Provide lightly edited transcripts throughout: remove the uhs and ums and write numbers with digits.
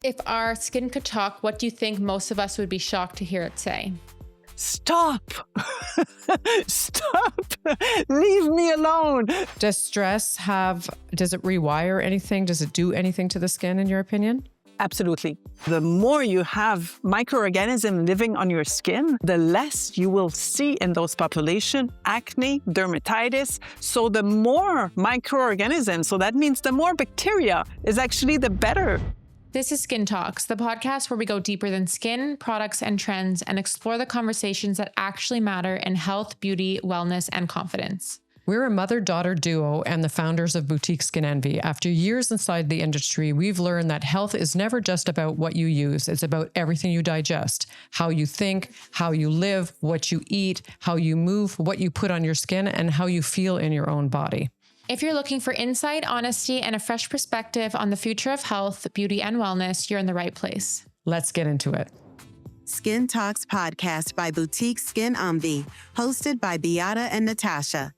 If our skin could talk, what do you think most of us would be shocked to hear it say? Stop! Stop! Leave me alone! Does it rewire anything? Does it do anything to the skin, in your opinion? Absolutely. The more you have microorganisms living on your skin, the less you will see in those populations acne, dermatitis. So the more microorganisms, so that means the more bacteria is actually the better. This is Skin Talks, the podcast where we go deeper than skin, products, and trends and explore the conversations that actually matter in health, beauty, wellness, and confidence. We're a mother-daughter duo and the founders of boutique Skin Envie. After years inside the industry, we've learned that health is never just about what you use. It's about everything you digest, how you think, how you live, what you eat, how you move, what you put on your skin, and how you feel in your own body. If you're looking for insight, honesty, and a fresh perspective on the future of health, beauty, and wellness, you're in the right place. Let's get into it. Skin Talks podcast by Boutique Skin Envie, hosted by Beata and Natasha.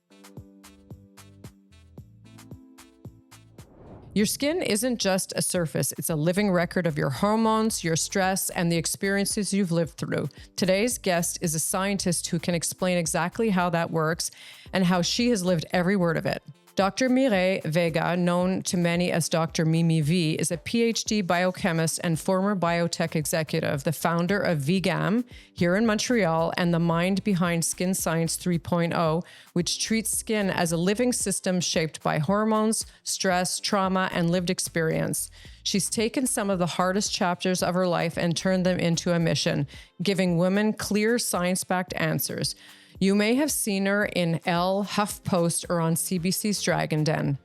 Your skin isn't just a surface. It's a living record of your hormones, your stress, and the experiences you've lived through. Today's guest is a scientist who can explain exactly how that works and how she has lived every word of it. Dr. Mireille Vega, known to many as Dr. Mimi V, is a PhD biochemist and former biotech executive, the founder of VGAM here in Montreal, and the mind behind Skin Science 3.0, which treats skin as a living system shaped by hormones, stress, trauma, and lived experience. She's taken some of the hardest chapters of her life and turned them into a mission, giving women clear science-backed answers. You may have seen her in Elle, HuffPost, or on CBC's Dragon Den.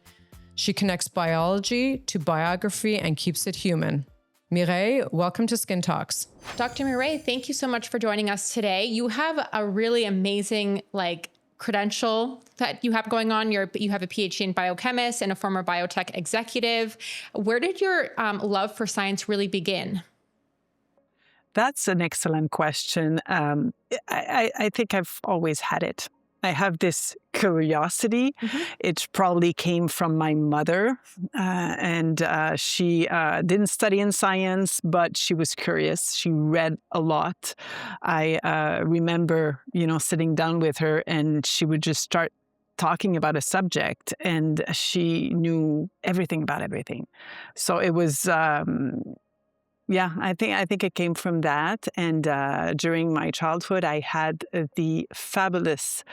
She connects biology to biography and keeps it human. Mireille, welcome to Skin Talks. Dr. Mireille, thank you so much for joining us today. You have a really amazing credential that you have going on. You have a PhD in biochemist and a former biotech executive. Where did your love for science really begin? That's an excellent question. I think I've always had it. I have this curiosity. Mm-hmm. It probably came from my mother, and she didn't study in science, but she was curious. She read a lot. I remember, sitting down with her, and she would just start talking about a subject, and she knew everything about everything. So it was. Yeah, I think it came from that. And during my childhood, I had the fabulous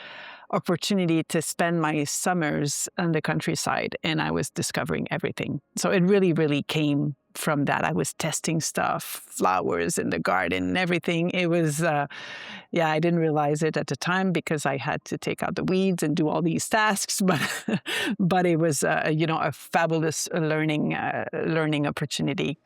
opportunity to spend my summers on the countryside, and I was discovering everything. So it really, really came from that. I was testing stuff, flowers in the garden and everything. It was, I didn't realize it at the time because I had to take out the weeds and do all these tasks, but it was, a fabulous learning opportunity.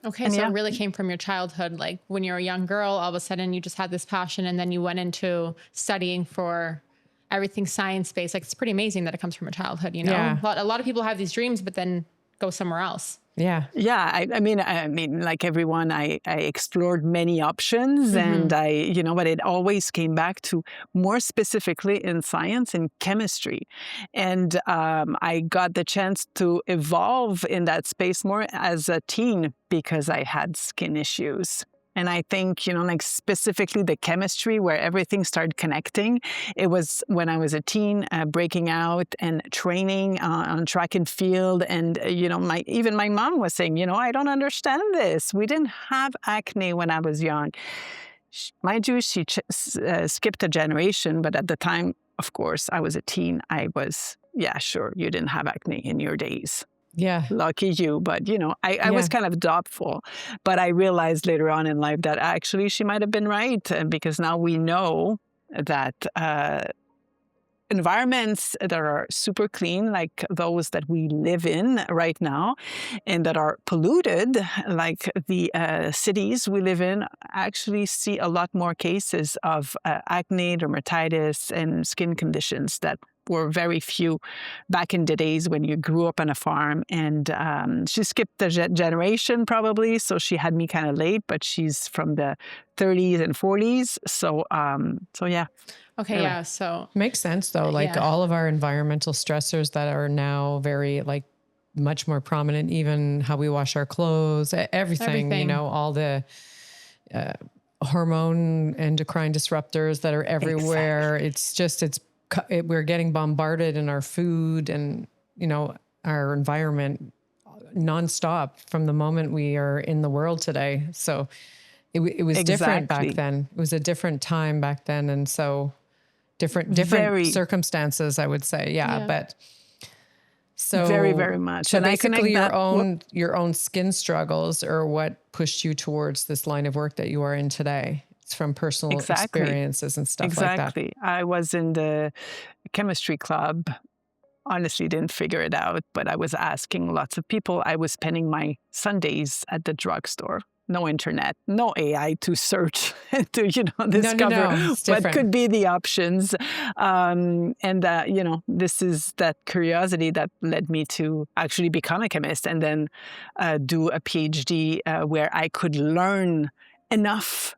Okay, so it really came from your childhood. Like when you were a young girl, all of a sudden you just had this passion and then you went into studying for everything science-based. Like it's pretty amazing that it comes from your childhood, Yeah. A lot of people have these dreams, but then go somewhere else. Yeah. Yeah. I mean, like everyone, I explored many options, mm-hmm. and but it always came back to more specifically in science and chemistry. And I got the chance to evolve in that space more as a teen because I had skin issues. And I think, specifically the chemistry where everything started connecting, it was when I was a teen, breaking out and training on track and field. And, even my mom was saying, I don't understand this. We didn't have acne when I was young. Mind you, she skipped a generation. But at the time, of course, I was a teen. I was, sure, you didn't have acne in your days. Yeah. Lucky you. But, I was kind of doubtful. But I realized later on in life that actually she might have been right. Because now we know that environments that are super clean, like those that we live in right now, and that are polluted, like the cities we live in, actually see a lot more cases of acne, dermatitis, and skin conditions that were very few back in the days when you grew up on a farm. And she skipped a generation probably, so she had me kind of late, but she's from the 30s and 40s. So yeah. Okay, anyway. yeah, so... Makes sense, though. All of our environmental stressors that are now very, much more prominent, even how we wash our clothes, everything. You know, all the hormone endocrine disruptors that are everywhere. Exactly. We're getting bombarded in our food and, you know, our environment nonstop from the moment we are in the world today. So it was different back then. It was a different time back then. And so different circumstances, I would say. Yeah. But so very, very much. So and basically your own skin struggles are what pushed you towards this line of work that you are in today. It's from personal experiences and stuff like that. Exactly. I was in the chemistry club. Honestly, didn't figure it out, but I was asking lots of people. I was spending my Sundays at the drugstore. No internet, no AI to search and to, discover what could be the options. This is that curiosity that led me to actually become a chemist and then do a PhD where I could learn enough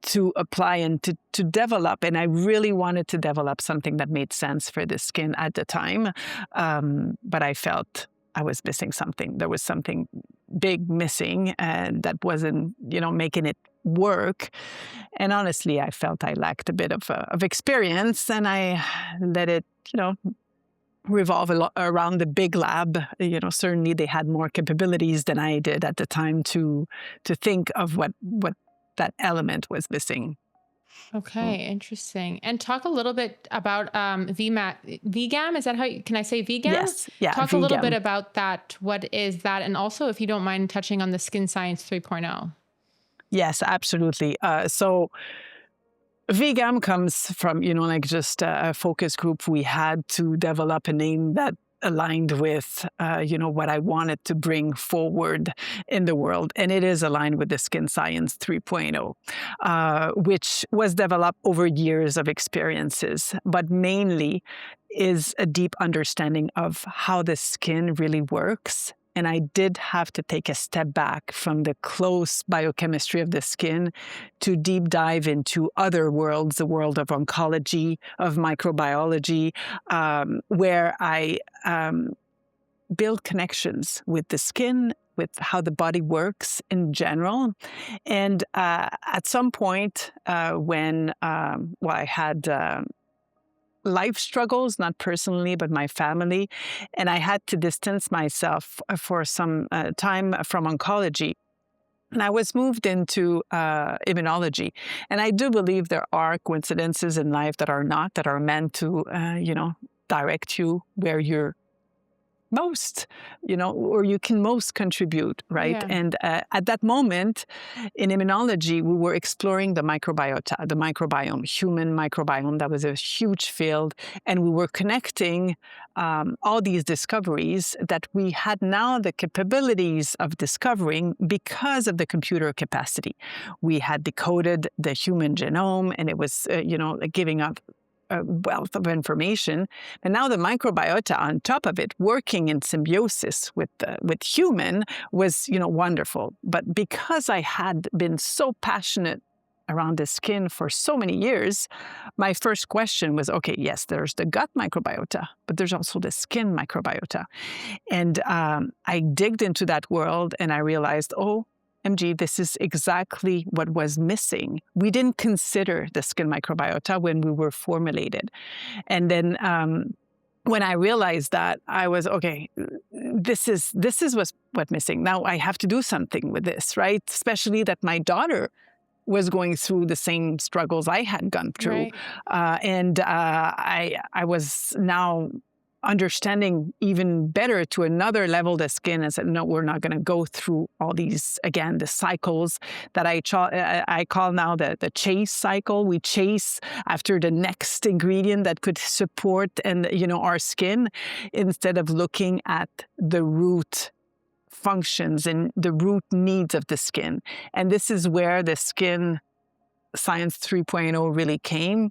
to apply and to develop. And I really wanted to develop something that made sense for the skin at the time. But I felt I was missing something. There was something big missing and that wasn't, making it work. And honestly, I felt I lacked a bit of experience and I let it, revolve around the big lab. Certainly they had more capabilities than I did at the time to think of what that element was missing. Okay, interesting. And talk a little bit about VGAM. Is that can I say VGAM? Yes. Yeah. Talk a little bit about that. What is that? And also, if you don't mind touching on the Skin Science 3.0. Yes, absolutely. So VGAM comes from, just a focus group we had to develop a name that aligned with, what I wanted to bring forward in the world. And it is aligned with the Skin Science 3.0, which was developed over years of experiences, but mainly is a deep understanding of how the skin really works. And I did have to take a step back from the close biochemistry of the skin to deep dive into other worlds, the world of oncology, of microbiology, where I build connections with the skin, with how the body works in general. And at some point when I had life struggles, not personally, but my family. And I had to distance myself for some time from oncology. And I was moved into immunology. And I do believe there are coincidences in life that are meant to, direct you where you're most, or you can most contribute, right? Yeah. And at that moment in immunology, we were exploring the microbiota, the microbiome, human microbiome. That was a huge field. And we were connecting all these discoveries that we had now the capabilities of discovering because of the computer capacity. We had decoded the human genome and it was, giving up a wealth of information, and now the microbiota on top of it, working in symbiosis with human, was wonderful. But because I had been so passionate around the skin for so many years, my first question was, okay, yes, there's the gut microbiota, but there's also the skin microbiota, and I digged into that world and I realized, MG, this is exactly what was missing. We didn't consider the skin microbiota when we were formulated. And then when I realized that, I was, okay, this is what's missing. Now I have to do something with this, right? Especially that my daughter was going through the same struggles I had gone through. Right. And I was now understanding even better to another level the skin and said, no, we're not going to go through all these, again, the cycles that I call now the chase cycle. We chase after the next ingredient that could support our skin instead of looking at the root functions and the root needs of the skin. And this is where the Skin Science 3.0 really came,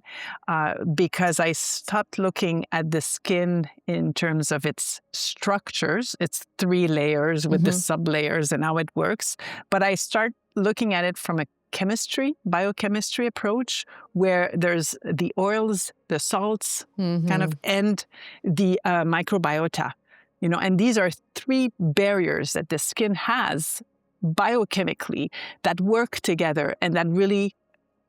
because I stopped looking at the skin in terms of its structures, its 3 layers with the sublayers and how it works. But I start looking at it from a biochemistry approach, where there's the oils, the salts, kind of, and the microbiota. And these are 3 barriers that the skin has biochemically that work together and that really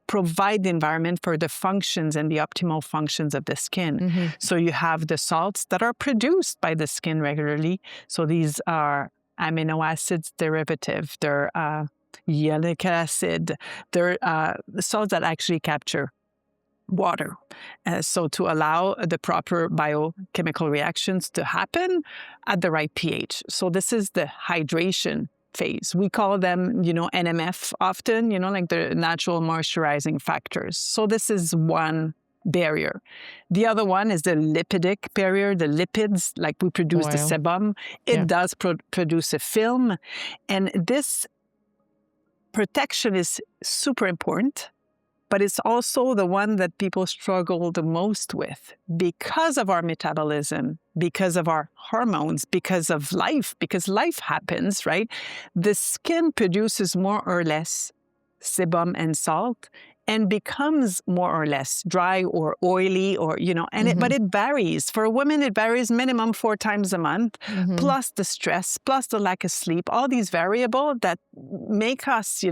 provide the environment for the functions and the optimal functions of the skin. So you have the salts that are produced by the skin regularly. So these are amino acids derivative. They're hyaluronic acid. They're salts that actually capture water. So to allow the proper biochemical reactions to happen at the right pH. So this is the hydration phase. We call them, NMF often, like the natural moisturizing factors. So this is one barrier. The other one is the lipidic barrier, the lipids, like we produce the sebum. It does produce a film. And this protection is super important, but it's also the one that people struggle the most with because of our metabolism, because of our hormones, because of life, because life happens, right? The skin produces more or less sebum and salt and becomes more or less dry or oily or, but it varies. For a woman, it varies minimum 4 times a month, plus the stress, plus the lack of sleep, all these variables that make us,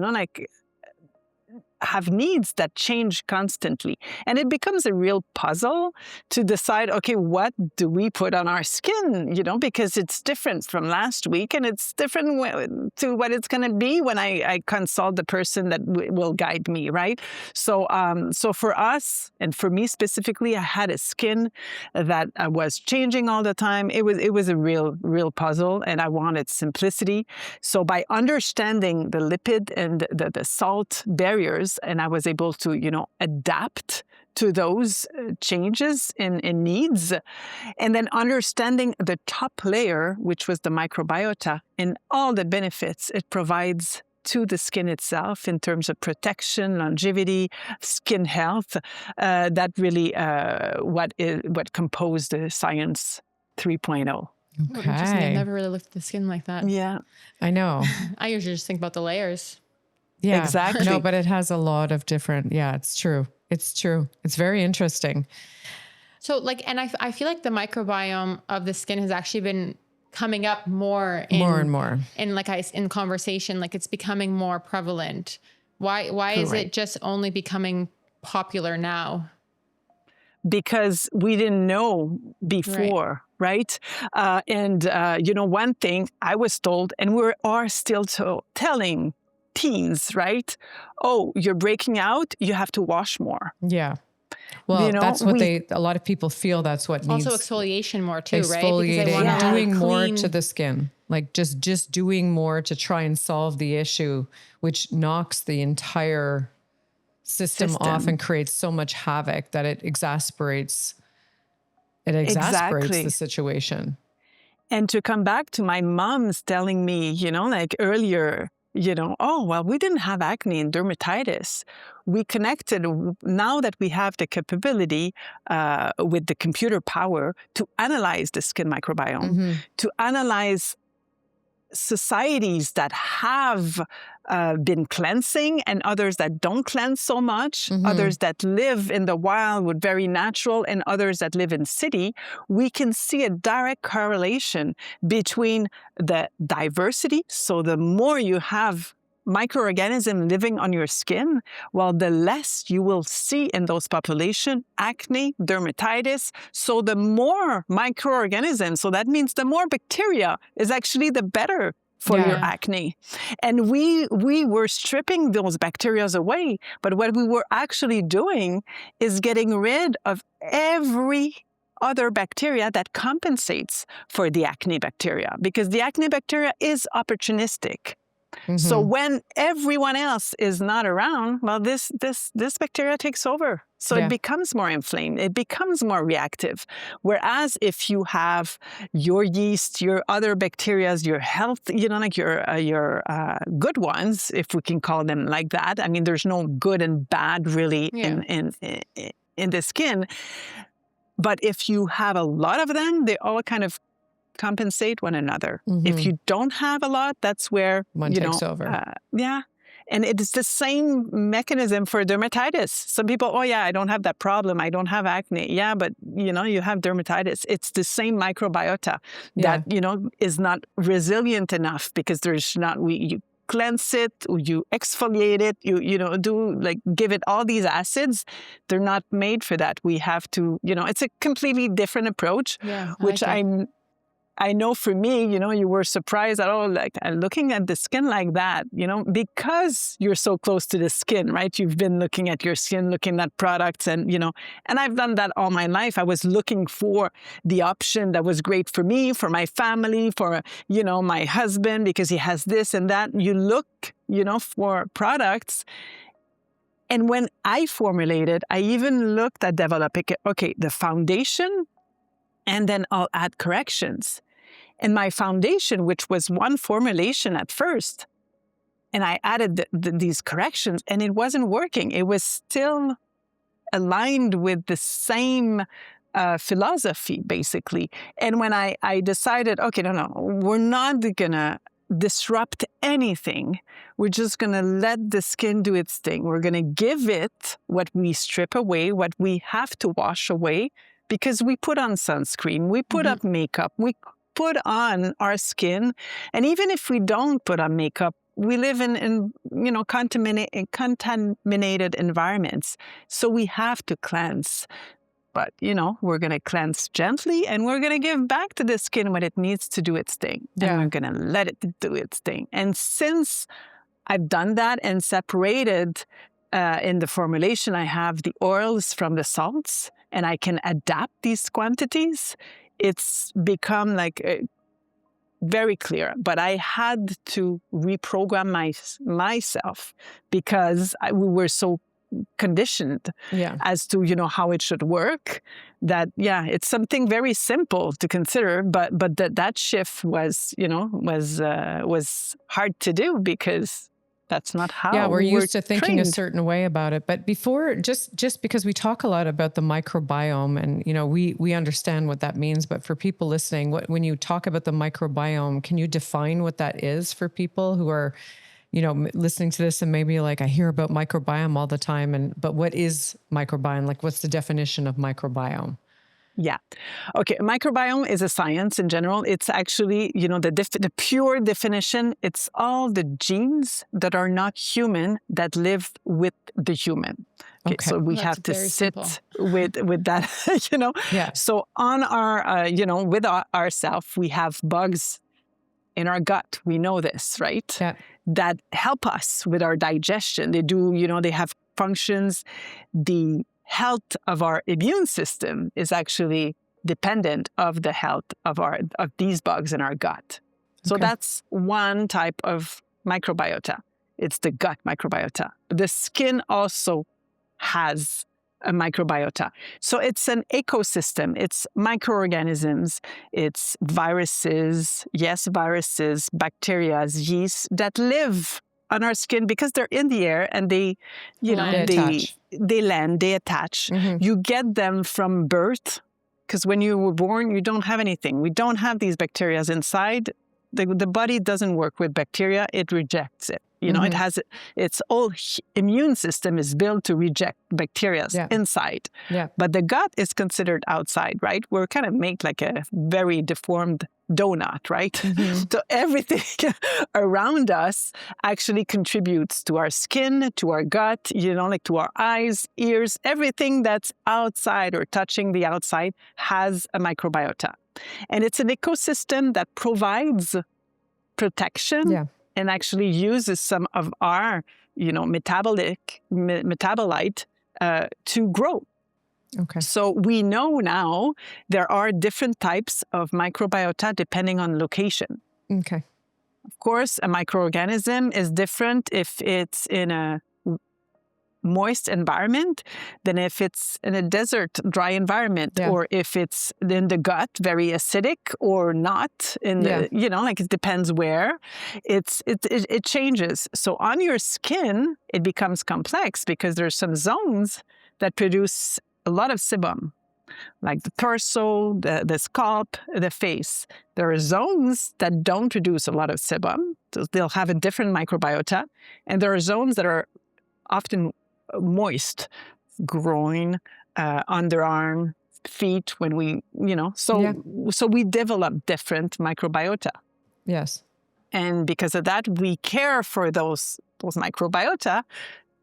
have needs that change constantly. And it becomes a real puzzle to decide, okay, what do we put on our skin? Because it's different from last week and it's different to what it's going to be when I consult the person that will guide me, right? So for us, and for me specifically, I had a skin that was changing all the time. It was a real puzzle, and I wanted simplicity. So by understanding the lipid and the salt barriers, and I was able to, adapt to those changes in needs. And then understanding the top layer, which was the microbiota, and all the benefits it provides to the skin itself in terms of protection, longevity, skin health, that really what composed the Science 3.0. Okay. Interesting. I never really looked at the skin like that. Yeah. I know. I usually just think about the layers. Yeah, exactly. No, but it has a lot of different, it's true. It's true. It's very interesting. So and I feel like the microbiome of the skin has actually been coming up more and more in conversation, like it's becoming more prevalent. Why is it just only becoming popular now? Because we didn't know before, right? One thing I was told, and we are still telling teens, right? Oh, you're breaking out, you have to wash more. Yeah. Well, that's what a lot of people feel that's what needs. Also exfoliation more too, right? Exfoliating, because they want doing more to the skin. Like just doing more to try and solve the issue, which knocks the entire system off and creates so much havoc that it exasperates the situation. And to come back to my mom's telling me, earlier, we didn't have acne and dermatitis. We connected, now that we have the capability with the computer power to analyze the skin microbiome, to analyze societies that have been cleansing and others that don't cleanse so much, others that live in the wild with very natural and others that live in city, we can see a direct correlation between the diversity. So the more you have microorganisms living on your skin, the less you will see in those populations acne, dermatitis. So the more microorganisms, so that means the more bacteria is actually the better for your acne. And we were stripping those bacteria away, but what we were actually doing is getting rid of every other bacteria that compensates for the acne bacteria, because the acne bacteria is opportunistic. So when everyone else is not around, this bacteria takes over. So it becomes more inflamed. It becomes more reactive. Whereas if you have your yeast, your other bacteria, your health, your good ones, if we can call them like that. I mean, there's no good and bad really in the skin. But if you have a lot of them, they all kind of compensate one another. If you don't have a lot, that's where one takes over. And it's the same mechanism for dermatitis. Some people, oh yeah, I don't have that problem. I don't have acne. Yeah, but you have dermatitis. It's the same microbiota that, is not resilient enough because there's not, you cleanse it, you exfoliate it, give it all these acids. They're not made for that. We have to, it's a completely different approach, which I know for me, you were surprised at all, like looking at the skin like that, because you're so close to the skin, right? You've been looking at your skin, looking at products and I've done that all my life. I was looking for the option that was great for me, for my family, for, my husband, because he has this and that. You look, for products. And when I formulated, I even looked at developing, the foundation, and then I'll add corrections. And my foundation, which was one formulation at first, and I added these corrections, and it wasn't working. It was still aligned with the same philosophy, basically. And when I decided, no, we're not going to disrupt anything. We're just going to let the skin do its thing. We're going to give it what we strip away, what we have to wash away, because we put on sunscreen, we put up makeup, we put on our skin. And even if we don't put on makeup, we live in contaminated environments. So we have to cleanse. But, we're going to cleanse gently and we're going to give back to the skin what it needs to do its thing. And we're going to let it do its thing. And since I've done that and separated in the formulation, I have the oils from the salts, and I can adapt these quantities, it's become very clear. But I had to reprogram myself because we were so conditioned as to, how it should work, that, it's something very simple to consider, but that shift was, was hard to do because that's not how we're used to thinking trained. a certain way about it. But before, just because we talk a lot about the microbiome and, we understand what that means, but for people listening, when you talk about the microbiome, can you define what that is for people who are, listening to this and maybe I hear about microbiome all the time, but what is microbiome? What's the definition of microbiome? Yeah. Okay. Microbiome is a science in general. It's actually, the pure definition, it's all the genes that are not human that live with the human. Okay. So we have to sit with that, Yeah. So on our, with ourselves, we have bugs in our gut. We know this, right? Yeah. That help us with our digestion. They do, they have functions. The health of our immune system is actually dependent of the health of these bugs in our gut. So that's one type of microbiota. It's the gut microbiota. The skin also has a microbiota. So it's an ecosystem. It's microorganisms. It's viruses, bacteria, yeast that live on our skin because they're in the air and they land, they attach. You get them from birth because when you were born, you don't have anything. We don't have these bacteria inside. The body doesn't work with bacteria. It rejects it. It has its whole immune system is built to reject bacteria inside. Yeah. But the gut is considered outside, right? We're kind of made like a very deformed donut, right? So everything around us actually contributes to our skin, to our gut, to our eyes, ears, everything that's outside or touching the outside has a microbiota. And it's an ecosystem that provides protection and actually uses some of our, metabolite to grow. Okay. So we know now there are different types of microbiota depending on location. Okay. Of course, a microorganism is different if it's in a moist environment than if it's in a desert, dry environment, or if it's in the gut, very acidic, or not. In the, it depends where. It changes. So on your skin, it becomes complex because there's some zones that produce a lot of sebum. like the torso, the scalp, the face. There are zones that don't produce a lot of sebum. So they'll have a different microbiota. And there are zones that are often moist, groin, underarm, feet, when we, so we develop different microbiota. Yes. And because of that, we care for those microbiota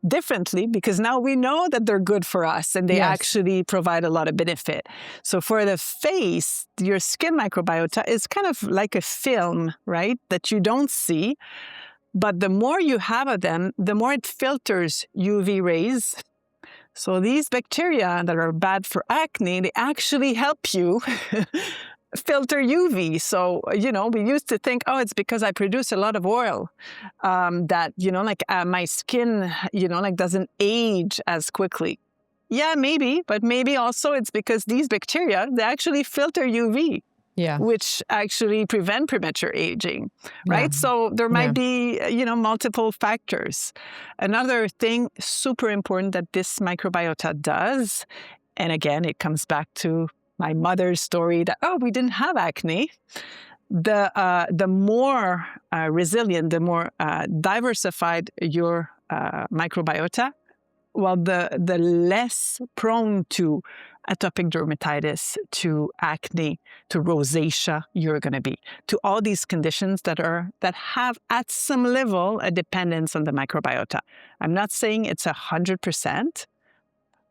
differently, because now we know that they're good for us and they actually provide a lot of benefit. So for the face, your skin microbiota is kind of like a film, right, that you don't see. But the more you have of them, the more it filters UV rays. So these bacteria that are bad for acne, they actually help you filter UV. So, we used to think, it's because I produce a lot of oil that, my skin, doesn't age as quickly. Yeah, maybe, but maybe also it's because these bacteria, they actually filter UV. Yeah. Which actually prevent premature aging, right? Yeah. So there might be, multiple factors. Another thing super important that this microbiota does, and again, it comes back to my mother's story that, we didn't have acne. The more resilient, the more diversified your microbiota, well, the less prone to atopic dermatitis, to acne, to rosacea you're going to be, to all these conditions that have at some level a dependence on the microbiota. I'm not saying it's 100%.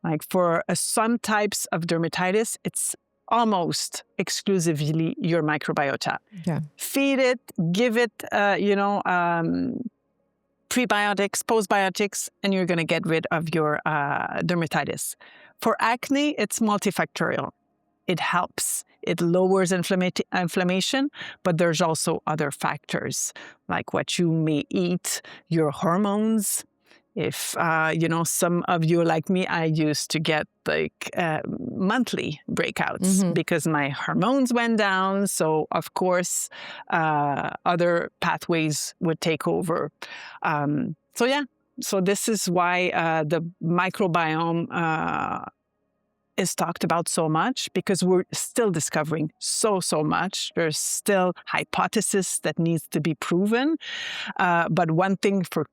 Like for some types of dermatitis, it's almost exclusively your microbiota. Yeah. Feed it, give it, prebiotics, postbiotics, and you're going to get rid of your dermatitis. For acne, it's multifactorial. It helps. It lowers inflammation, but there's also other factors, like what you may eat, your hormones. If, some of you like me, I used to get monthly breakouts because my hormones went down. So, of course, other pathways would take over. So this is why the microbiome is talked about so much, because we're still discovering so much. There's still hypothesis that needs to be proven. But one thing for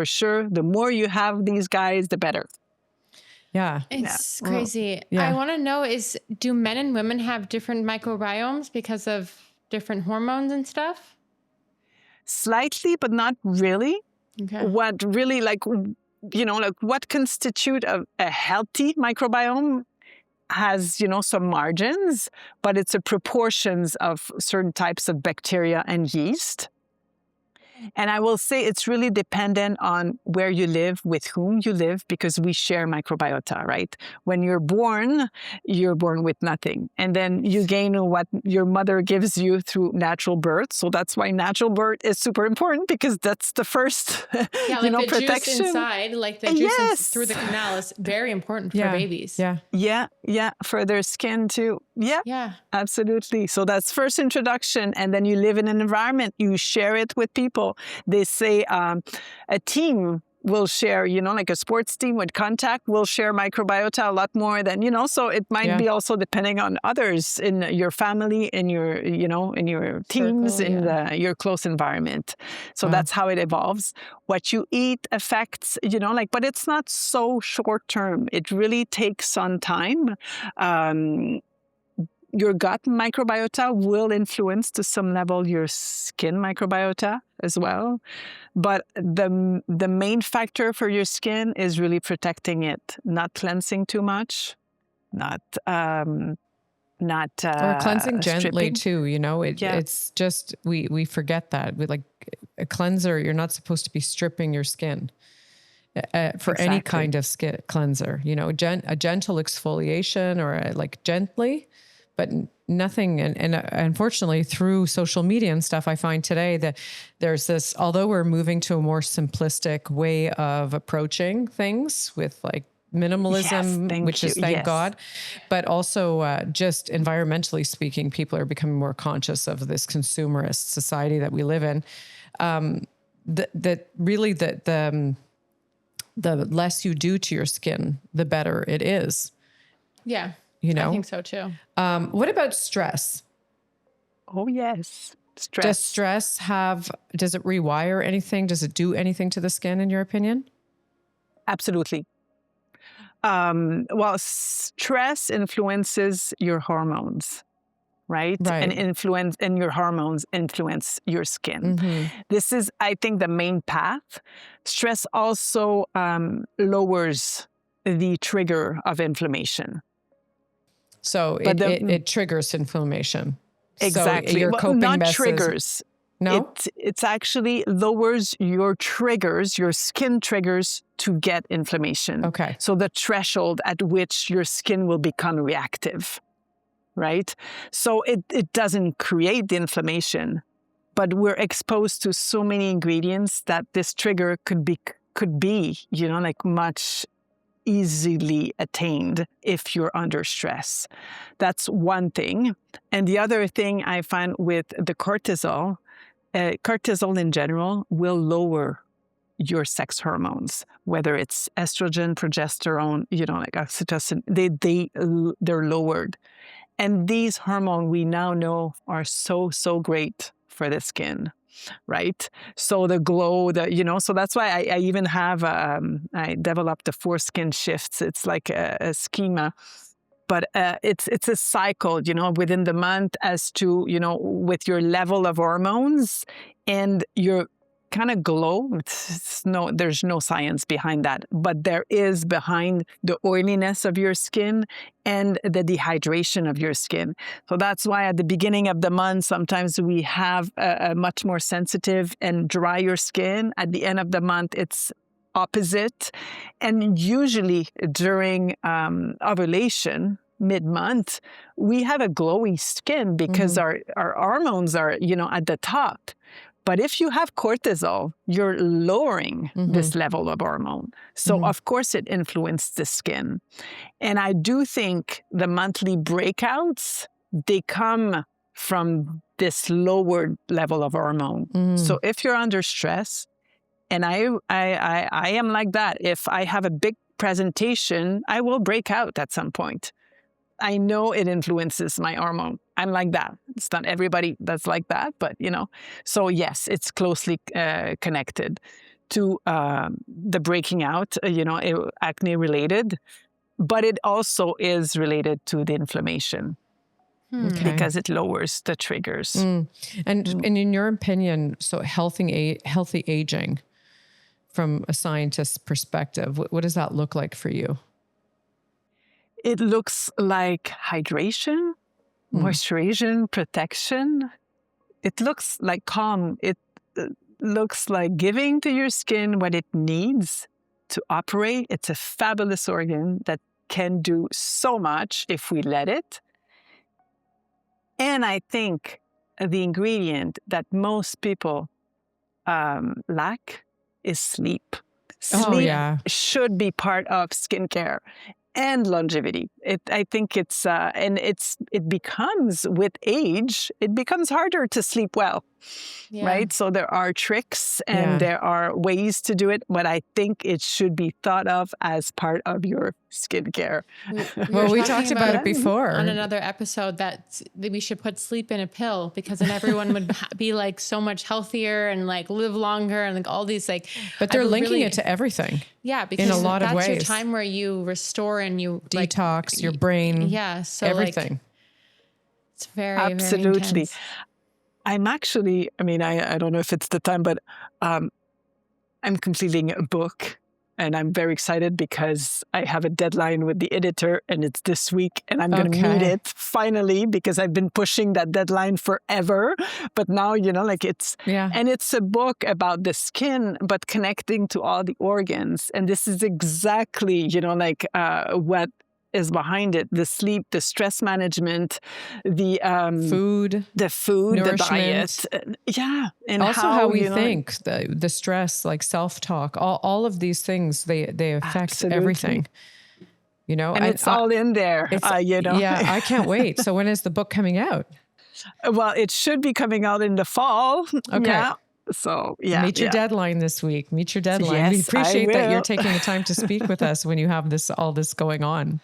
sure, the more you have these guys, the better. Yeah. It's crazy. I want to know do men and women have different microbiomes because of different hormones and stuff? Slightly, but not really. Okay. What really, what constitute a healthy microbiome has, some margins, but it's a proportions of certain types of bacteria and yeast. And I will say it's really dependent on where you live, with whom you live, because we share microbiota, right? When you're born with nothing. And then you gain what your mother gives you through natural birth. So that's why natural birth is super important, because that's the first, the protection. Juice inside, the juice through the canal is very important for babies. Yeah. For their skin too. Yeah. Absolutely. So that's first introduction. And then you live in an environment, you share it with people. They say a team will share, like a sports team with contact will share microbiota a lot more than, so it might be also depending on others in your family, in your, in your teams, circle, your close environment. So that's how it evolves. What you eat affects, but it's not so short term. It really takes some time. Your gut microbiota will influence to some level your skin microbiota as well. But the main factor for your skin is really protecting it, not cleansing too much, not or cleansing gently stripping. Too. It's just we forget that. We a cleanser. You're not supposed to be stripping your skin. For any kind of skin cleanser, a gentle exfoliation or gently. But nothing, and unfortunately through social media and stuff, I find today that there's this, although we're moving to a more simplistic way of approaching things with minimalism, which is thank God, but also just environmentally speaking, people are becoming more conscious of this consumerist society that we live in. That really the less you do to your skin, the better it is. Yeah. you know? I think so too. What about stress? Oh, yes. Stress. Does stress does it rewire anything? Does it do anything to the skin, in your opinion? Absolutely. Well, stress influences your hormones, right? And your hormones influence your skin. Mm-hmm. This is, I think, the main path. Stress also lowers the trigger of inflammation. So it triggers inflammation. Exactly. So your coping not mechanism. triggers. No? It's actually lowers your triggers, your skin triggers to get inflammation. Okay. So the threshold at which your skin will become reactive, right? So it doesn't create the inflammation, but we're exposed to so many ingredients that this trigger could be, you know, like much easily attained if you're under stress. That's one thing. And the other thing I find with the cortisol in general will lower your sex hormones, whether it's estrogen, progesterone, you know, like oxytocin, they're lowered. And these hormones we now know are so great for the skin. Right? So the glow, so that's why I even have, I developed the 4 skin shifts. It's like a schema, but it's a cycle, you know, within the month as to, you know, with your level of hormones and your kind of glow. There's no science behind that, but there is behind the oiliness of your skin and the dehydration of your skin. So that's why at the beginning of the month, sometimes we have a much more sensitive and drier skin. At the end of the month, it's opposite. And usually during ovulation, mid-month, we have a glowy skin because our hormones are, you know, at the top. But if you have cortisol, you're lowering this level of hormone. So of course it influences the skin. And I do think the monthly breakouts, they come from this lowered level of hormone. So if you're under stress, and I am like that, if I have a big presentation, I will break out at some point. I know it influences my hormone. I'm like that. It's not everybody that's like that, but, you know. So yes, it's closely connected to the breaking out, acne related, but it also is related to the inflammation because it lowers the triggers. And in your opinion, so healthy aging from a scientist's perspective, what does that look like for you? It looks like hydration, moisturization, protection. It looks like calm. It looks like giving to your skin what it needs to operate. It's a fabulous organ that can do so much if we let it. And I think the ingredient that most people lack is sleep. Sleep should be part of skincare and longevity. I think it becomes, with age, it becomes harder to sleep well, right? So there are tricks and there are ways to do it, but I think it should be thought of as part of your skincare. We talked about it before on another episode that we should put sleep in a pill, because then everyone would be like so much healthier and like live longer and like all these like. But they're linking it to everything. Yeah, because in a lot of ways, that's your time where you restore and you detox your brain. Yeah, so everything. Like, it's very absolutely. Very intense. I'm actually, I don't know if it's the time, but I'm completing a book. And I'm very excited because I have a deadline with the editor and it's this week and I'm going to meet it finally, because I've been pushing that deadline forever. But now, and it's a book about the skin, but connecting to all the organs. And this is exactly, what is behind it: the sleep, the stress management, the food, the diet, and also how we think, the stress, like self-talk, all of these things, they affect everything. And it's all in there. Yeah, I can't wait. So when is the book coming out? Well, it should be coming out in the fall. Okay. Yeah. So meet your deadline this week. Meet your deadline. Yes, we appreciate that you're taking the time to speak with us when you have all this going on.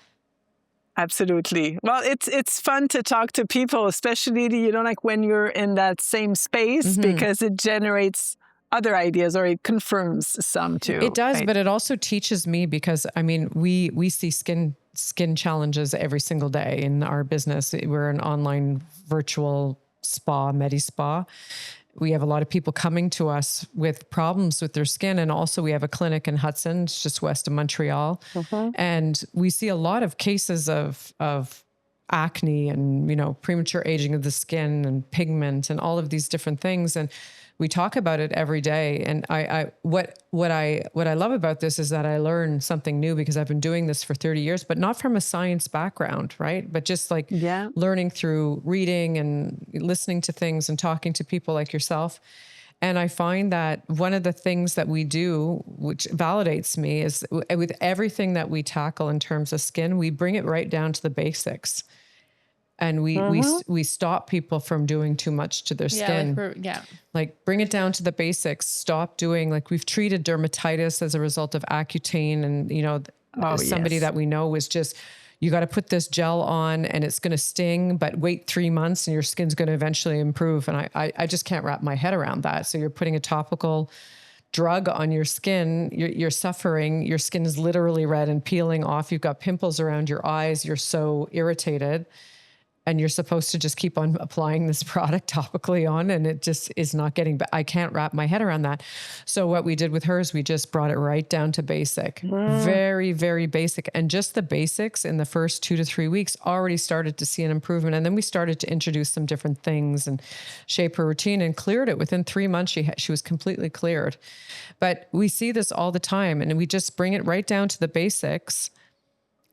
Absolutely. Well, it's fun to talk to people, especially, like when you're in that same space, because it generates other ideas, or it confirms some too. It does, right? but it also teaches me, because I mean, we see skin challenges every single day in our business. We're an online virtual spa, Medi-Spa. We have a lot of people coming to us with problems with their skin. And also we have a clinic in Hudson, it's just west of Montreal. And we see a lot of cases of acne and, premature aging of the skin and pigment and all of these different things. And we talk about it every day. And what I love about this is that I learn something new, because I've been doing this for 30 years, but not from a science background, right? But just like learning through reading and listening to things and talking to people like yourself. And I find that one of the things that we do, which validates me, is with everything that we tackle in terms of skin, we bring it right down to the basics. And we stop people from doing too much to their skin. Like bring it down to the basics. Stop doing, like, we've treated dermatitis as a result of Accutane, and somebody that we know was just, you got to put this gel on and it's going to sting, but wait 3 months and your skin's going to eventually improve. And I just can't wrap my head around that. So you're putting a topical drug on your skin, you're suffering, your skin is literally red and peeling off. You've got pimples around your eyes. You're so irritated. And you're supposed to just keep on applying this product topically on, and it just is not getting, but I can't wrap my head around that. So what we did with her is we just brought it right down to basic, very, very basic. And just the basics in the first 2 to 3 weeks already started to see an improvement. And then we started to introduce some different things and shape her routine, and cleared it. Within 3 months, she was completely cleared. But we see this all the time, and we just bring it right down to the basics.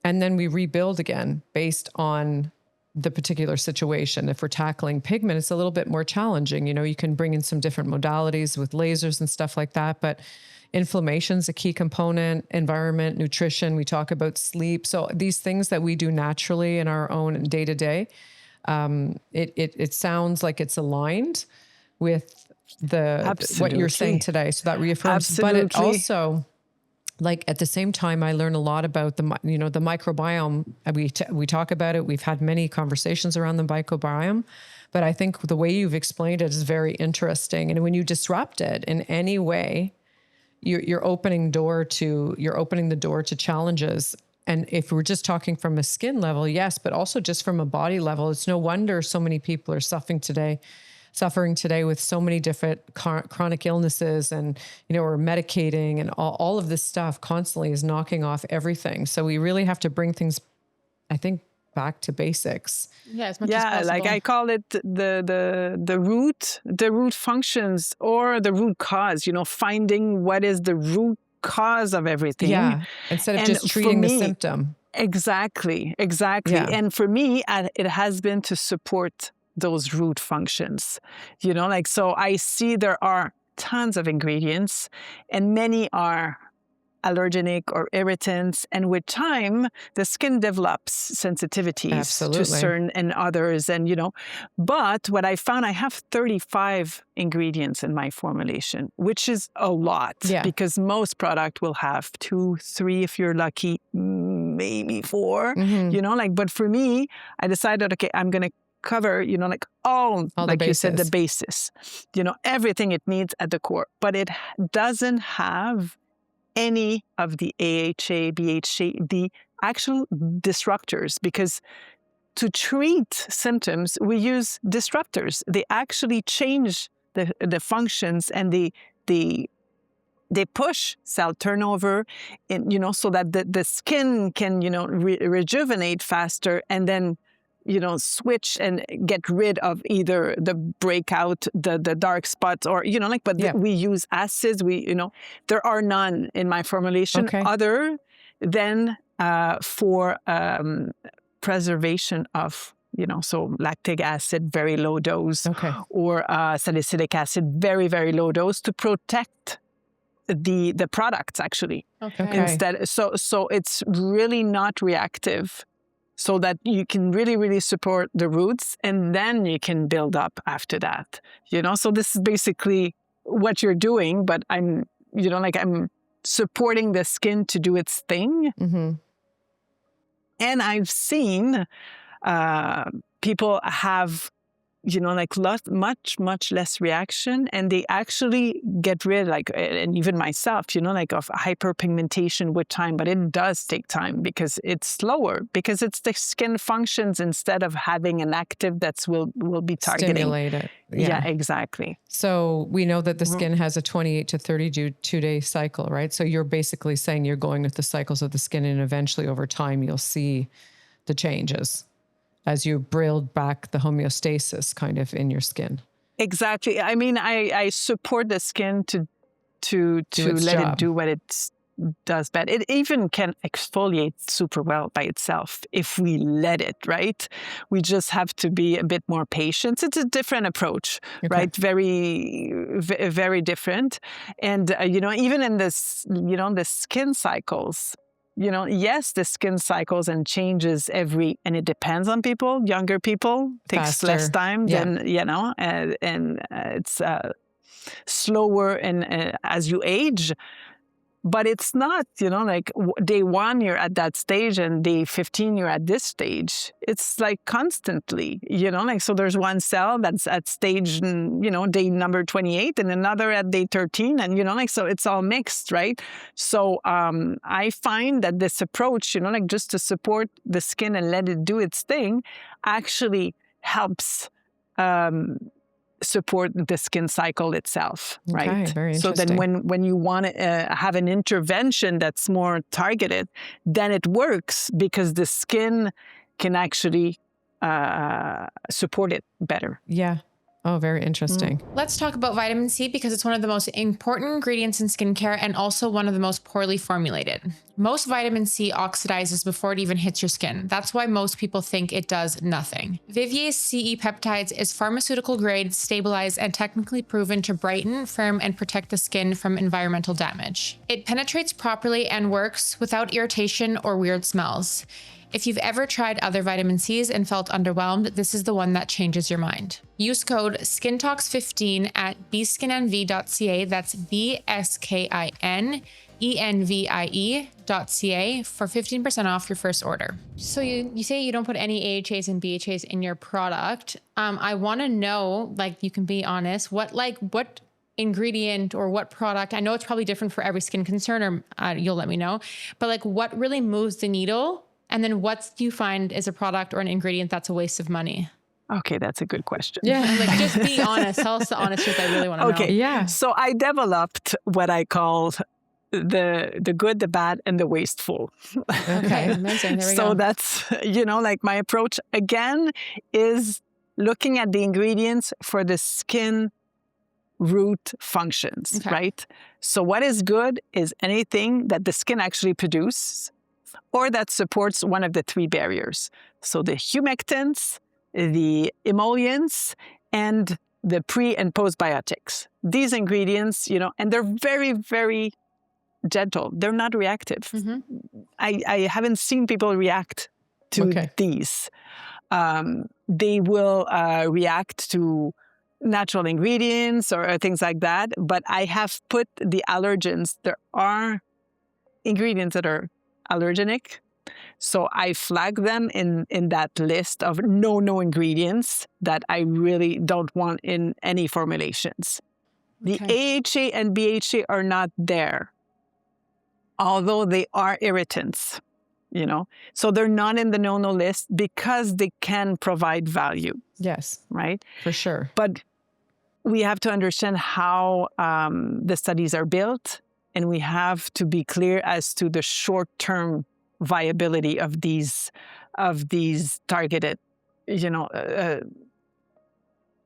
And then we rebuild again based on the particular situation. If we're tackling pigment, it's a little bit more challenging. You can bring in some different modalities with lasers and stuff like that, but inflammation's a key component, environment, nutrition. We talk about sleep. So these things that we do naturally in our own day to day, it sounds like it's aligned with what you're saying today. So that reaffirms, but it also, like, at the same time, I learn a lot about the microbiome. We talk about it. We've had many conversations around the microbiome, but I think the way you've explained it is very interesting. And when you disrupt it in any way, you're opening the door to challenges. And if we're just talking from a skin level, yes, but also just from a body level, it's no wonder so many people are suffering today with so many different chronic illnesses, and, we're medicating, and all of this stuff constantly is knocking off everything. So we really have to bring things, I think, back to basics. As much as possible. Like I call it the root functions, or the root cause, finding what is the root cause of everything. Yeah. Instead of just treating the symptom. Exactly. Yeah. And for me, it has been to support those root functions, so I see there are tons of ingredients, and many are allergenic or irritants. And with time, the skin develops sensitivities to certain and others. And, but what I found, I have 35 ingredients in my formulation, which is a lot, because most product will have 2, 3, if you're lucky, maybe 4, but for me, I decided, okay, I'm going to cover, all like you said, the basis, everything it needs at the core, but it doesn't have any of the AHA, BHA, the actual disruptors, because to treat symptoms, we use disruptors. They actually change the functions, and they push cell turnover, and, so that the skin can, rejuvenate faster, and then switch and get rid of either the breakout, the dark spots, or, we use acids. There are none in my formulation other than for preservation of, so lactic acid, very low dose, or salicylic acid, very, very low dose, to protect the products, actually. Instead. So it's really not reactive, so that you can really, really support the roots, and then you can build up after that. So this is basically what you're doing, but I'm supporting the skin to do its thing. And I've seen people have, like much less reaction, and they actually get rid, like, and even myself, like of hyperpigmentation with time, but it does take time because it's slower, because it's the skin functions instead of having an active that's will be targeting. Stimulate it. Yeah, exactly. So we know that the skin has a 28 to 32 day cycle, right? So you're basically saying you're going with the cycles of the skin, and eventually over time, you'll see the changes as you build back the homeostasis kind of in your skin. Exactly. I mean, I support the skin to let it do what it does best. It even can exfoliate super well by itself if we let it, right? We just have to be a bit more patient. It's a different approach, right? Very, very different. And, even in this, the skin cycles, yes, the skin cycles and changes and it depends on people. Younger people takes less time than, and it's slower and as you age. But it's not, like day 1, you're at that stage, and day 15, you're at this stage. It's like constantly, like, so there's one cell that's at stage, day number 28, and another at day 13. And, like, so it's all mixed, right? So I find that this approach, like just to support the skin and let it do its thing, actually helps support the skin cycle itself, right? Okay, very so interesting. then when you want to have an intervention that's more targeted, then it works because the skin can actually support it better. Yeah. Oh, very interesting. Let's talk about vitamin C, because it's one of the most important ingredients in skincare and also one of the most poorly formulated. Most vitamin C oxidizes before it even hits your skin. That's why most people think it does nothing. Vivier's CE peptides is pharmaceutical grade, stabilized, and technically proven to brighten, firm, and protect the skin from environmental damage. It penetrates properly and works without irritation or weird smells. If you've ever tried other vitamin C's and felt underwhelmed, this is the one that changes your mind. Use code SKINTALKS15 at bskinenvie.ca. That's bskinenvie.ca for 15% off your first order. So you say you don't put any AHAs and BHAs in your product. I want to know, like, you can be honest, what ingredient or what product, I know it's probably different for every skin concern, or you'll let me know, but like what really moves the needle? And then what do you find is a product or an ingredient that's a waste of money? Okay, that's a good question. Yeah, like just be honest. Tell us the honest truth. I really want to know. Okay, yeah. So I developed what I call the good, the bad, and the wasteful. Okay, amazing. There we go. So that's, like my approach again is looking at the ingredients for the skin root functions, right? So what is good is anything that the skin actually produces or that supports one of the 3 barriers. So the humectants, the emollients, and the pre and postbiotics. These ingredients, and they're very, very gentle. They're not reactive. Mm-hmm. I haven't seen people react to these. They will react to natural ingredients or things like that. But I have put the allergens. There are ingredients that are allergenic. So I flag them in that list of no ingredients that I really don't want in any formulations. The AHA and BHA are not there, although they are irritants, So they're not in the no list because they can provide value. Yes. Right? For sure. But we have to understand how the studies are built, and we have to be clear as to the short-term viability of these targeted,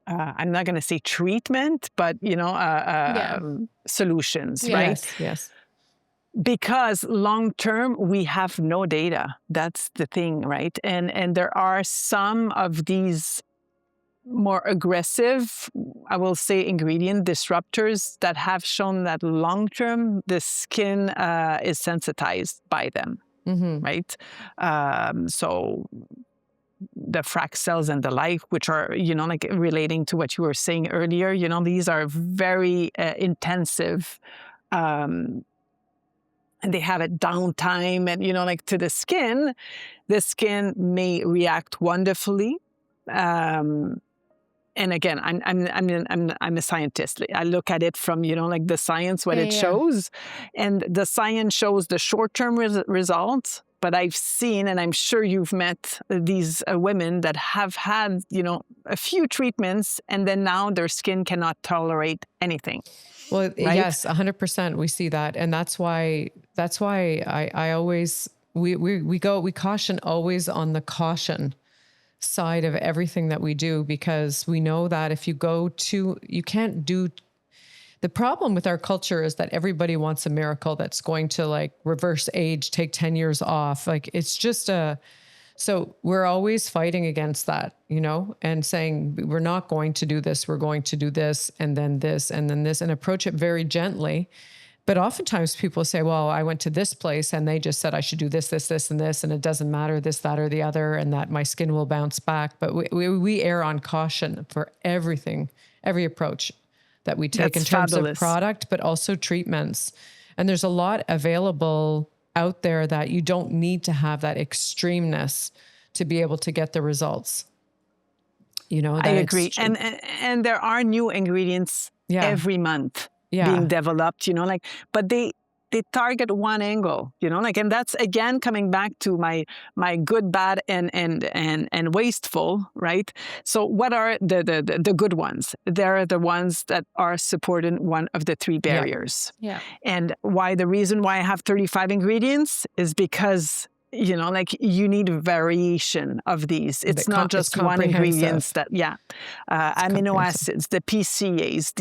I'm not going to say treatment, but solutions, right? Yes. Because long-term, we have no data. That's the thing, right? And there are some of these more aggressive, I will say, ingredient disruptors that have shown that long-term, the skin is sensitized by them, right? So the frac cells and the like, which are, like relating to what you were saying earlier, these are very intensive and they have a downtime, and like to the skin may react wonderfully. And again, I'm a scientist. I look at it from like the science, what it shows, and the science shows the short-term results. But I've seen, and I'm sure you've met these women that have had a few treatments, and then now their skin cannot tolerate anything. Well, right? Yes, 100%. We see that, and that's why I always we caution always on the caution side of everything that we do, because we know that if you can't do. The problem with our culture is that everybody wants a miracle that's going to like reverse age, take 10 years off. Like it's just so we're always fighting against that, and saying we're not going to do this. We're going to do this and then this and then this, and approach it very gently. But oftentimes people say, well, I went to this place and they just said I should do this, this, this, and this, and it doesn't matter, this, that, or the other, and that my skin will bounce back. But we err on caution for everything, every approach that we take. That's in terms fabulous. Of product, but also treatments. And there's a lot available out there that you don't need to have that extremeness to be able to get the results. I agree. And there are new ingredients every month. Being developed, but they target one angle, and that's again coming back to my good, bad, and wasteful, right? So what are the good ones? They're the ones that are supporting one of the three barriers. Yeah. And the reason why I have 35 ingredients is because you need variation of these. It's not just one ingredient amino acids, the PCAs,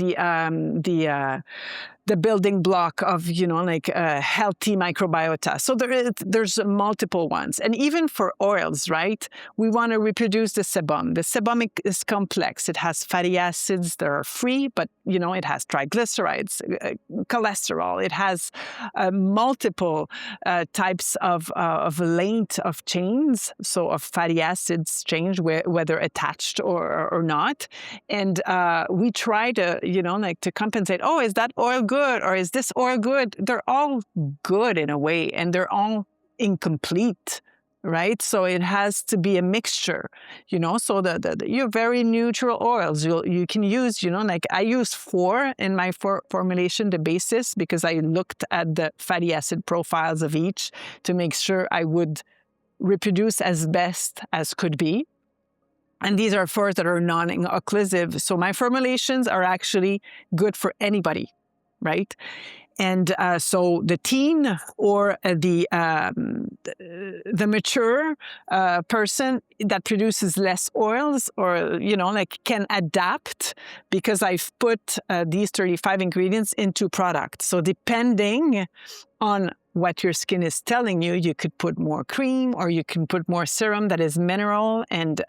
the building block of, healthy microbiota. So there's multiple ones. And even for oils, right? We want to reproduce the sebum. The sebum is complex. It has fatty acids that are free, but, it has triglycerides, cholesterol. It has multiple types of length of chains, so of fatty acids change, whether attached or not. And we try to, to compensate. Oh, is that oil good? Or is this oil good? They're all good in a way, and they're all incomplete, right? So it has to be a mixture, so your very neutral oils, you can use, I use 4 in my formulation, the basis, because I looked at the fatty acid profiles of each to make sure I would reproduce as best as could be. And these are 4 that are non-occlusive. So my formulations are actually good for anybody, right? And so the teen or the mature person that produces less oils, or can adapt, because I've put these 35 ingredients into products. So depending on what your skin is telling you, you could put more cream, or you can put more serum that is mineral and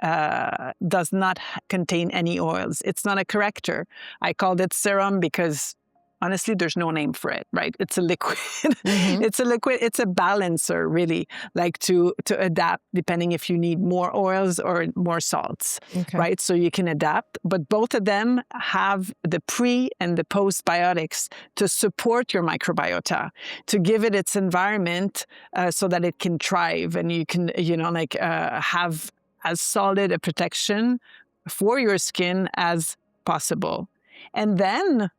does not contain any oils. It's not a corrector. I called it serum because honestly, there's no name for it, right? It's a liquid. Mm-hmm. It's a liquid. It's a balancer, really, like to adapt depending if you need more oils or more salts, right? So you can adapt, but both of them have the pre and the postbiotics to support your microbiota, to give it its environment so that it can thrive, and you can, have as solid a protection for your skin as possible. And then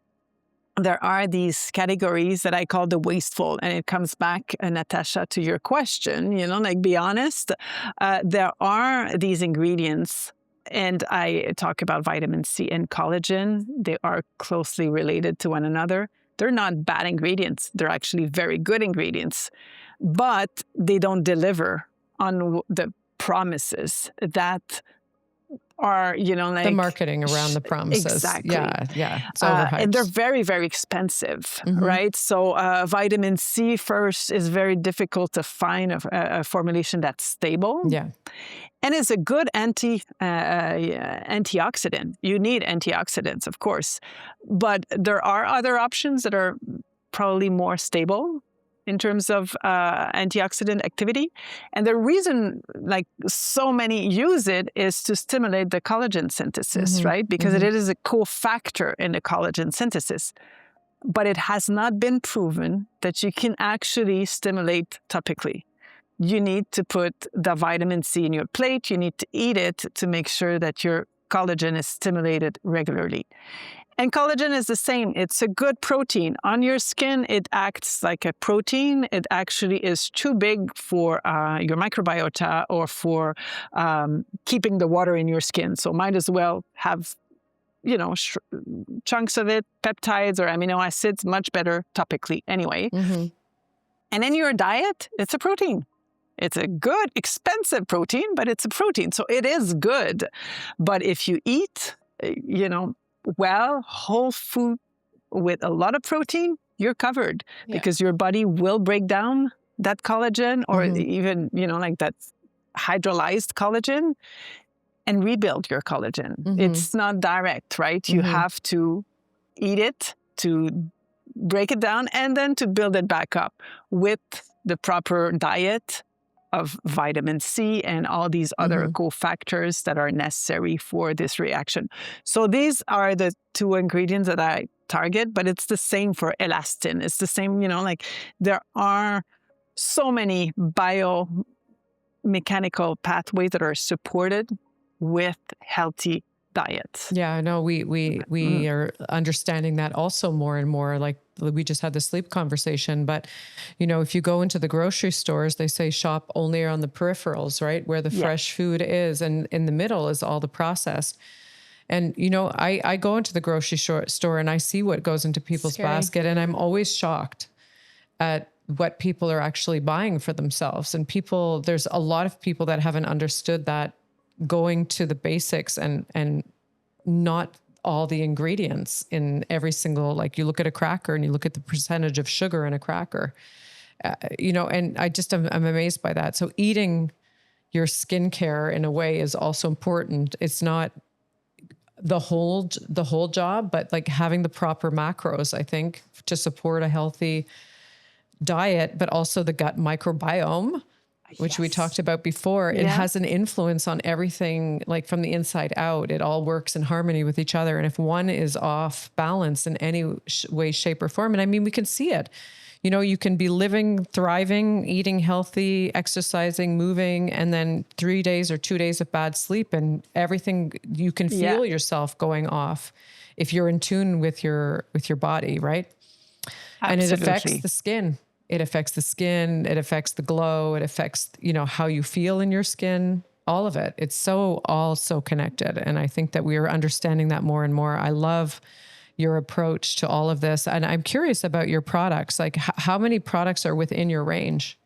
there are these categories that I call the wasteful, and it comes back, Natasha, to your question, be honest. There are these ingredients, and I talk about vitamin C and collagen. They are closely related to one another. They're not bad ingredients. They're actually very good ingredients, but they don't deliver on the promises that are, the marketing around the promises. Exactly. Yeah. It's overhyped. And they're very, very expensive, right? So vitamin C first is very difficult to find a formulation that's stable. Yeah. And it's a good antioxidant. You need antioxidants, of course. But there are other options that are probably more stable in terms of antioxidant activity. And the reason so many use it is to stimulate the collagen synthesis, right? Because it is a cofactor in the collagen synthesis. but it has not been proven that you can actually stimulate topically. You need to put the vitamin C in your plate. You need to eat it to make sure that your collagen is stimulated regularly. And collagen is the same. It's a good protein. On your skin, it acts like a protein. It actually is too big for your microbiota or for keeping the water in your skin. So might as well have, chunks of it, peptides or amino acids, much better topically anyway. Mm-hmm. And in your diet, it's a protein. It's a good, expensive protein, but it's a protein. So it is good. But if you eat, whole food with a lot of protein, you're covered because your body will break down that collagen or even, like that hydrolyzed collagen and rebuild your collagen. It's not direct, right? You have to eat it to break it down and then to build it back up with the proper diet of vitamin C and all these other cofactors that are necessary for this reaction. So these are the two ingredients that I target, but it's the same for elastin. It's the same, there are so many biomechanical pathways that are supported with healthy diets. Yeah, no, we are understanding that also more and more. Like we just had the sleep conversation, but if you go into the grocery stores, they say shop only on the peripherals, right? Where the fresh food is, and in the middle is all the processed. And, I go into the grocery store and I see what goes into people's basket, and I'm always shocked at what people are actually buying for themselves. And there's a lot of people that haven't understood that going to the basics and not all the ingredients in every single, like you look at a cracker and you look at the percentage of sugar in a cracker, and I'm amazed by that. So eating your skincare in a way is also important. It's not the whole job, but like having the proper macros, I think, to support a healthy diet, but also the gut microbiome, which we talked about before. It has an influence on everything, like from the inside out. It all works in harmony with each other. And if one is off balance in any way, shape, or form, and I mean, we can see it. You can be living, thriving, eating healthy, exercising, moving, and then 3 days or 2 days of bad sleep, and everything, you can feel yourself going off if you're in tune with your body, right? Absolutely. And it affects the skin. It affects the skin. It affects the glow. It affects, how you feel in your skin, all of it. It's all so connected. And I think that we are understanding that more and more. I love your approach to all of this. And I'm curious about your products. Like how many products are within your range?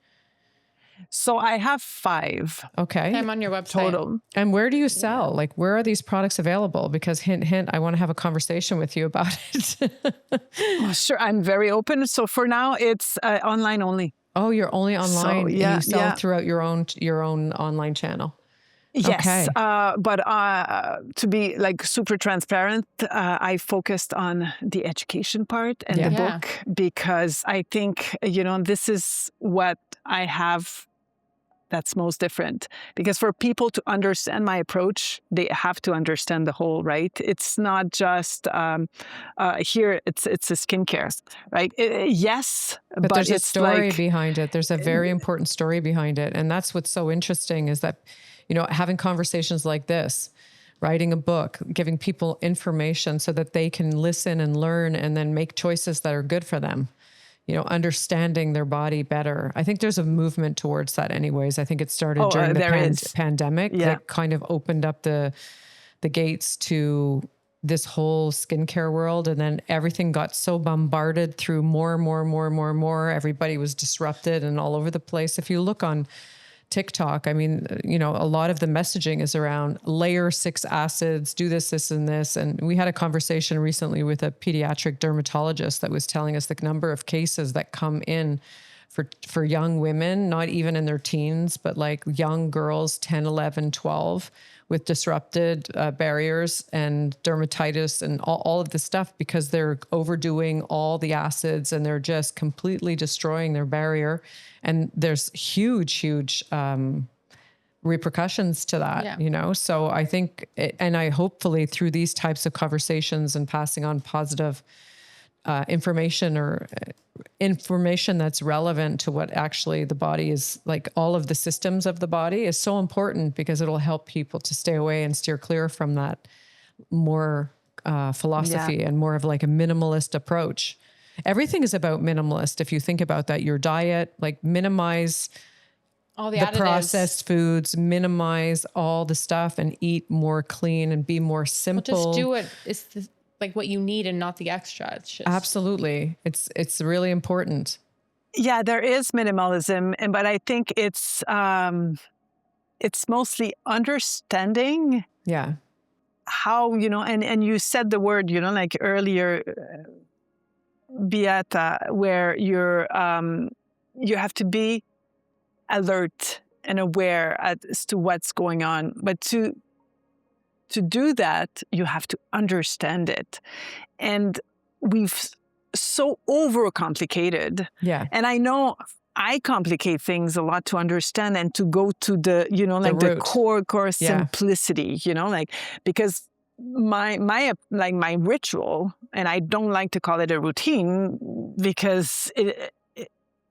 So I have 5. Okay. I'm on your website. Total. And where do you sell? Like, where are these products available? Because hint, hint, I want to have a conversation with you about it. Oh, sure. I'm very open. So for now, it's online only. Oh, you're only online. So, and you sell throughout your own online channel. Yes. Okay. But to be like super transparent, I focused on the education part and the book because I think, this is what I have that's most different. Because for people to understand my approach, they have to understand the whole, right? It's not just here, it's a skincare, right? Yes, but there's a story behind it. There's a very important story behind it. And that's what's so interesting is that, having conversations like this, writing a book, giving people information so that they can listen and learn and then make choices that are good for them. Understanding their body better. I think there's a movement towards that anyways. I think it started during the pandemic that kind of opened up the gates to this whole skincare world. And then everything got so bombarded through more. Everybody was disrupted and all over the place. If you look on TikTok, I mean, a lot of the messaging is around layer 6 acids, do this, and this. And we had a conversation recently with a pediatric dermatologist that was telling us the number of cases that come in for young women, not even in their teens, but like young girls, 10, 11, 12, with disrupted barriers and dermatitis and all of this stuff because they're overdoing all the acids and they're just completely destroying their barrier. And there's huge repercussions to that, So I think, and I hopefully through these types of conversations and passing on positive information that's relevant to what actually the body is like. All of the systems of the body is so important because it'll help people to stay away and steer clear from that more philosophy and more of like a minimalist approach. Everything is about minimalist. If you think about that, your diet, like minimize all the processed foods, minimize all the stuff and eat more clean and be more simple. Well, just do it. It's like what you need and not the extra. It's just... Absolutely. It's really important. Yeah, there is minimalism, but I think it's mostly understanding. Yeah. How, and you said the word, like earlier, Beata, where you have to be alert and aware as to what's going on. But to do that, you have to understand it. And we've so overcomplicated. Yeah. And I know I complicate things a lot to understand and to go to the, the core simplicity, because my ritual, and I don't like to call it a routine because it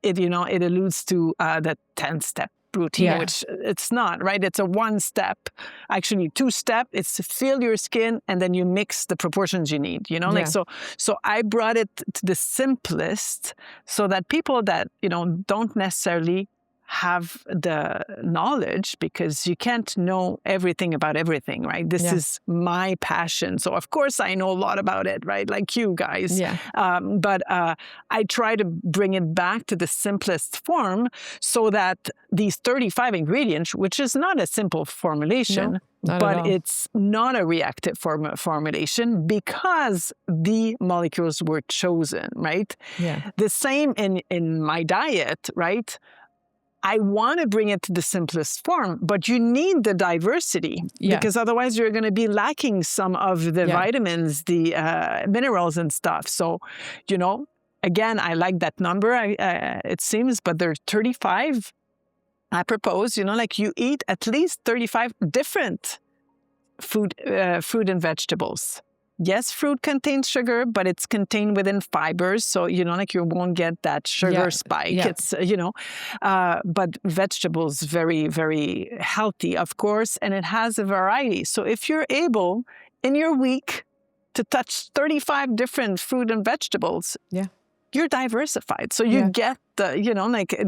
alludes to the 10-step routine, which it's not, right? It's a 1-step, actually 2-step. It's to fill your skin and then you mix the proportions you need, so I brought it to the simplest so that people that, don't necessarily have the knowledge, because you can't know everything about everything, right? This is my passion. So of course I know a lot about it, right? Like you guys. Yeah. But I try to bring it back to the simplest form so that these 35 ingredients, which is not a simple formulation, but it's not a reactive formulation because the molecules were chosen, right? Yeah. The same in my diet, right? I want to bring it to the simplest form, but you need the diversity because otherwise you're going to be lacking some of the vitamins, the minerals and stuff. So, again, I like that number, it seems, but there are 35. I propose, you eat at least 35 different fruit and vegetables. Yes, fruit contains sugar, but it's contained within fibers. So, you won't get that sugar spike. Yeah. It's, but vegetables, very, very healthy, of course, and it has a variety. So if you're able in your week to touch 35 different fruit and vegetables, you're diversified. So you get the,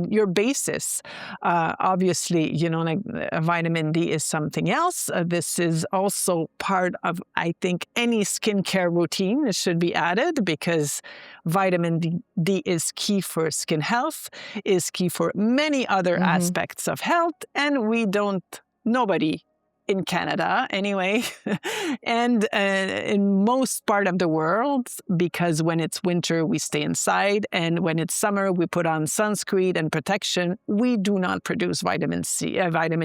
your basis. Obviously, vitamin D is something else. This is also part of, I think, any skincare routine. It should be added because vitamin D is key for skin health, is key for many other aspects of health. And nobody in Canada anyway, and in most part of the world, because when it's winter, we stay inside, and when it's summer, we put on sunscreen and protection. We do not produce vitamin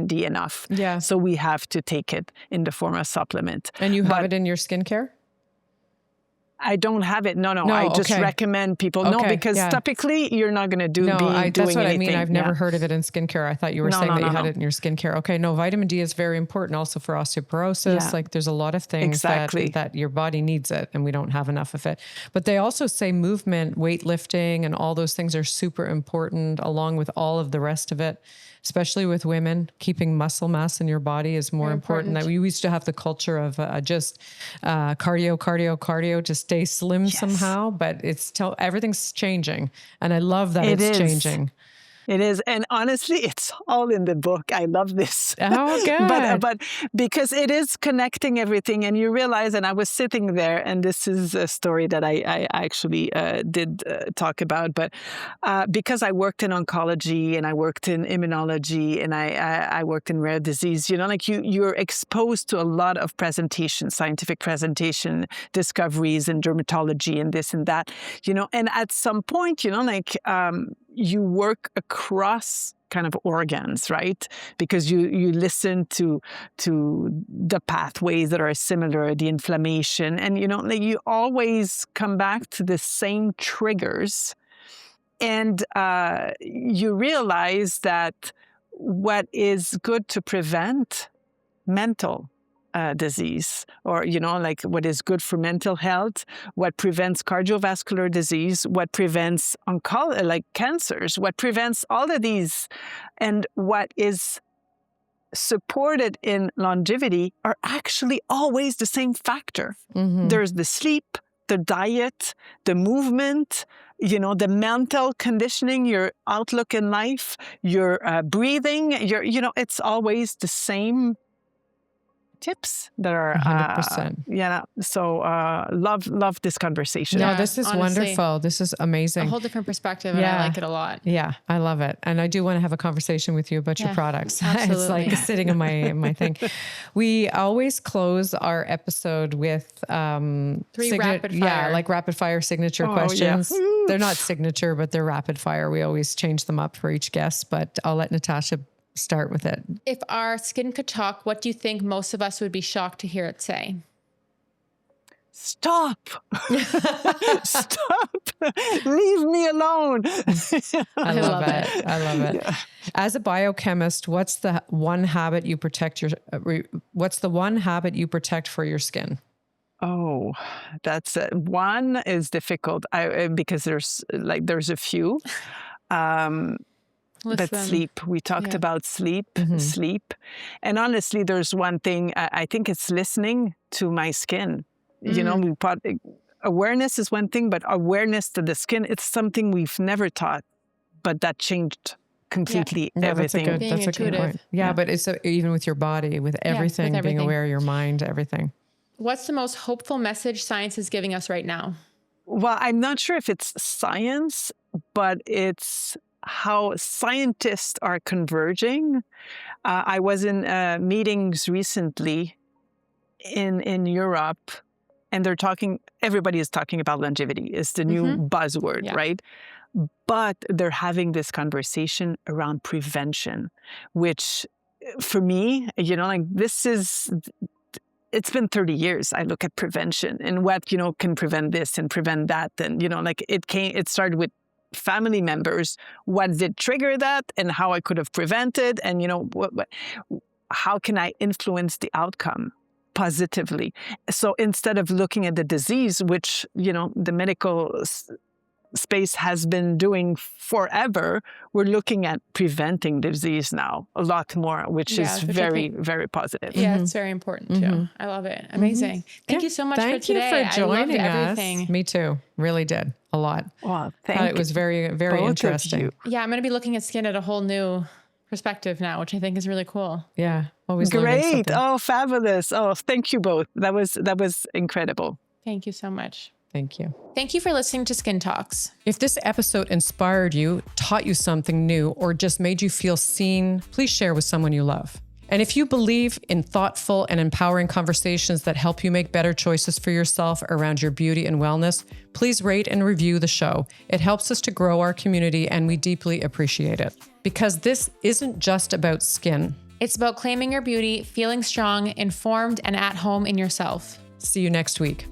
D enough. Yeah. So we have to take it in the form of supplement. And you have it in your skincare? I don't have it. No. I just recommend people. No, because topically you're not going to doing that's what anything. I mean. I've never heard of it in skincare. I thought you were saying that you had it in your skincare. Okay. No, vitamin D is very important also for osteoporosis. Yeah. Like there's a lot of things that your body needs it and we don't have enough of it. But they also say movement, weightlifting, and all those things are super important along with all of the rest of it. Especially with women, keeping muscle mass in your body is more important. We used to have the culture of just cardio to stay slim somehow, but everything's changing. And I love that it's changing. It is. And honestly, it's all in the book. I love this. Oh, good. But because it is connecting everything and you realize, and I was sitting there, and this is a story that I actually did talk about, but because I worked in oncology and I worked in immunology and I worked in rare disease, you're exposed to a lot of presentations, scientific presentation, discoveries in dermatology and this and that, and at some point, you work across kind of organs, right? Because you listen to the pathways that are similar, the inflammation, and you always come back to the same triggers, and you realize that what is good to prevent, mental, disease, or, like what is good for mental health, what prevents cardiovascular disease, what prevents like cancers, what prevents all of these, and what is supported in longevity are actually always the same factor. There's the sleep, the diet, the movement, the mental conditioning, your outlook in life, your breathing, it's always the same tips that are 100%. So love this conversation. No, this is honestly, wonderful. This is amazing. A whole different perspective, and I like it a lot. Yeah, I love it. And I do want to have a conversation with you about your products. Absolutely. It's like sitting in my thing. We always close our episode with 3 rapid fire. Yeah, like rapid fire signature questions. Yeah. They're not signature, but they're rapid fire. We always change them up for each guest, but I'll let Natasha start with it. If our skin could talk, what do you think most of us would be shocked to hear it say? Stop. Stop. Leave me alone. I love it. I love it. Yeah. As a biochemist, what's the one habit you protect for your skin? Oh, that's one is difficult. Because there's a few. But sleep. We talked about sleep. And honestly, there's one thing. I think it's listening to my skin. Awareness is one thing, but awareness to the skin, it's something we've never taught, but that changed completely everything. That's a good point. Yeah, but it's even with your body, with everything, being aware of your mind, everything. What's the most hopeful message science is giving us right now? Well, I'm not sure if it's science, but it's how scientists are converging. I was in meetings recently in Europe, and everybody is talking about longevity. It's the new buzzword, right? But they're having this conversation around prevention, which for me, it's been 30 years. I look at prevention and what, can prevent this and prevent that. And, it started with family members. What did trigger that and how I could have prevented? And, how can I influence the outcome positively? So instead of looking at the disease, which, the medical space has been doing forever, we're looking at preventing disease now a lot more, which is very, very positive. Yeah, it's very important too. I love it. Amazing. Thank you so much for today. Thank you for joining everything. us. Me too. Really did a lot. Well, it was very, very interesting. Yeah, I'm going to be looking at skin at a whole new perspective now, which I think is really cool. Yeah, always great. Oh, fabulous. Oh, thank you both. That was incredible. Thank you so much. Thank you. Thank you for listening to Skin Talks. If this episode inspired you, taught you something new, or just made you feel seen, please share with someone you love. And if you believe in thoughtful and empowering conversations that help you make better choices for yourself around your beauty and wellness, please rate and review the show. It helps us to grow our community, and we deeply appreciate it. Because this isn't just about skin. It's about claiming your beauty, feeling strong, informed, and at home in yourself. See you next week.